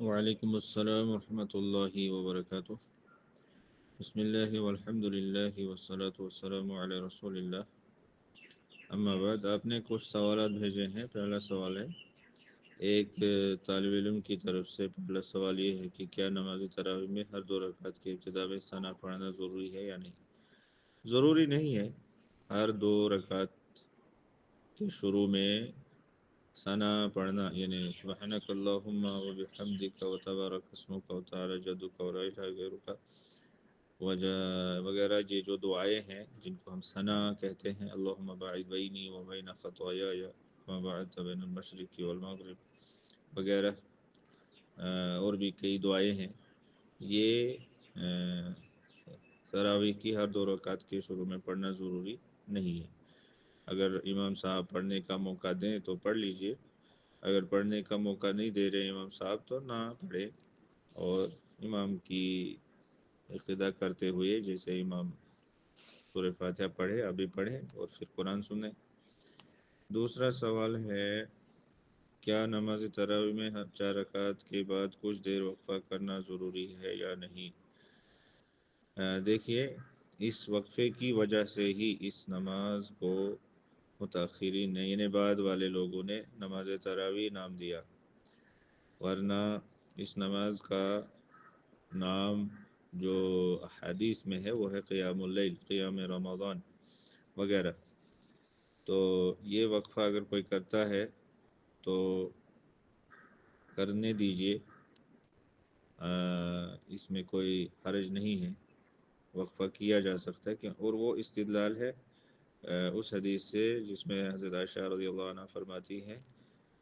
وعلیکم السلام ورحمۃ اللہ وبرکاتہ۔ بسم اللہ والحمد للہ والصلاة والسلام علی رسول اللہ۔ اما بعد، آپ نے کچھ سوالات بھیجے ہیں۔ پہلا سوال ہے ایک طالب علم کی طرف سے۔ پہلا سوال یہ ہے کہ کیا نماز تراویح میں ہر دو رکعت کی ابتدا میں ثنا پڑھنا ضروری ہے یا نہیں؟ ضروری نہیں ہے ہر دو رکعت کے شروع میں ثنا پڑھنا، یعنی سبحانک اللہم و بحمدک و تبارک اسمک و تعالی جدک و لا الہ غیرک وغیرہ، یہ جو دعائیں ہیں جن کو ہم ثنا کہتے ہیں، اللہم باعد بینی و بین خطایای کما باعدت بین المشرق والمغرب وغیرہ، اور بھی کئی دعائیں ہیں، یہ تراویح کی ہر دو رکعت کے شروع میں پڑھنا ضروری نہیں ہے۔ اگر امام صاحب پڑھنے کا موقع دیں تو پڑھ لیجئے، اگر پڑھنے کا موقع نہیں دے رہے امام صاحب تو نہ پڑھے، اور امام کی اقتداء کرتے ہوئے جیسے امام سورہ فاتحہ پڑھے ابھی پڑھیں اور پھر قرآن سنیں۔ دوسرا سوال ہے کیا نماز تراویح میں ہر 4 رکعت کے بعد کچھ دیر وقفہ کرنا ضروری ہے یا نہیں؟ دیکھیے، اس وقفے کی وجہ سے ہی اس نماز کو متاخرین نے، یعنی بعد والے لوگوں نے نماز تراویح نام دیا، ورنہ اس نماز کا نام جو حدیث میں ہے وہ ہے قیام اللیل، قیام رمضان وغیرہ۔ تو یہ وقفہ اگر کوئی کرتا ہے تو کرنے دیجئے، اس میں کوئی حرج نہیں ہے، وقفہ کیا جا سکتا ہے، اور وہ استدلال ہے اس حدیث سے جس میں حضرت عائشہ رضی اللہ عنہ فرماتی ہیں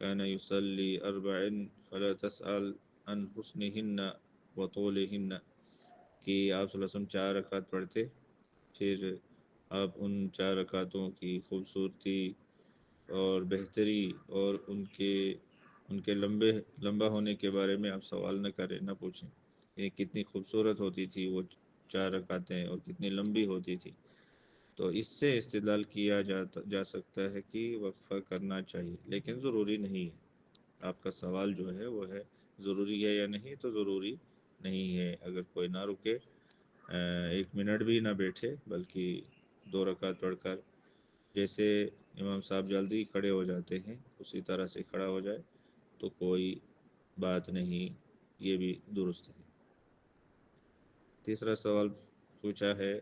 کان یصلی 4 فلا تسأل عن حسنہن وطولہن، کہ آپ صلی اللہ علیہ وسلم 4 رکعت پڑھتے، پھر آپ ان 4 رکعتوں کی خوبصورتی اور بہتری اور ان کے لمبا ہونے کے بارے میں آپ سوال نہ کریں، نہ پوچھیں، یہ کتنی خوبصورت ہوتی تھی وہ 4 رکعتیں اور کتنی لمبی ہوتی تھی۔ تو اس سے استدلال کیا جا سکتا ہے کہ وقفہ کرنا چاہیے، لیکن ضروری نہیں ہے۔ آپ کا سوال جو ہے وہ ہے ضروری ہے یا نہیں، تو ضروری نہیں ہے۔ اگر کوئی نہ رکے، 1 منٹ بھی نہ بیٹھے، بلکہ 2 رکعت پڑھ کر جیسے امام صاحب جلدی کھڑے ہو جاتے ہیں اسی طرح سے کھڑا ہو جائے تو کوئی بات نہیں، یہ بھی درست ہے۔ تیسرا سوال پوچھا ہے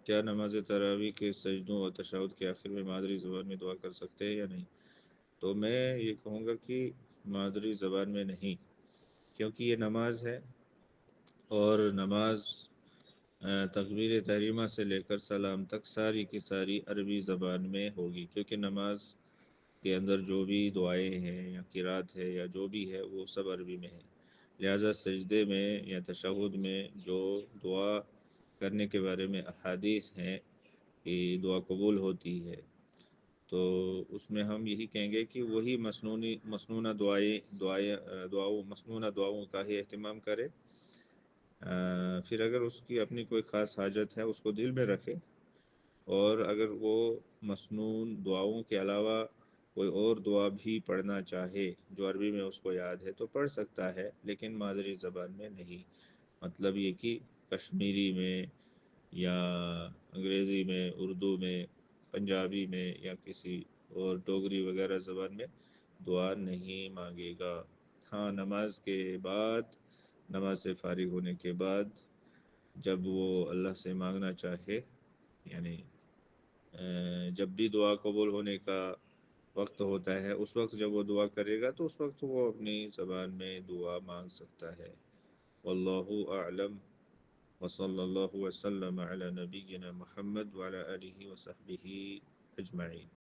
کیا نماز تراویح کے سجدوں اور تشہد کے آخر میں مادری زبان میں دعا کر سکتے ہیں یا نہیں؟ تو میں یہ کہوں گا کہ مادری زبان میں نہیں، کیونکہ یہ نماز ہے، اور نماز تکبیر تحریمہ سے لے کر سلام تک ساری کی ساری عربی زبان میں ہوگی، کیونکہ نماز کے اندر جو بھی دعائیں ہیں یا قرات ہے یا جو بھی ہے وہ سب عربی میں ہے۔ لہٰذا سجدے میں یا تشہد میں جو دعا کرنے کے بارے میں احادیث ہیں کہ دعا قبول ہوتی ہے، تو اس میں ہم یہی کہیں گے کہ وہی مسنونہ دعاؤں کا ہی اہتمام کرے۔ پھر اگر اس کی اپنی کوئی خاص حاجت ہے اس کو دل میں رکھے، اور اگر وہ مسنون دعاؤں کے علاوہ کوئی اور دعا بھی پڑھنا چاہے جو عربی میں اس کو یاد ہے تو پڑھ سکتا ہے، لیکن مادری زبان میں نہیں۔ مطلب یہ کہ کشمیری میں یا انگریزی میں، اردو میں، پنجابی میں یا کسی اور ڈوگری وغیرہ زبان میں دعا نہیں مانگے گا۔ ہاں، نماز کے بعد، نماز سے فارغ ہونے کے بعد جب وہ اللہ سے مانگنا چاہے، یعنی جب بھی دعا قبول ہونے کا وقت ہوتا ہے، اس وقت جب وہ دعا کرے گا تو اس وقت وہ اپنی زبان میں دعا مانگ سکتا ہے۔ واللہ اعلم، وصلی اللہ وسلم علی نبینا محمد وعلی آلہ وصحبہ اجمعین۔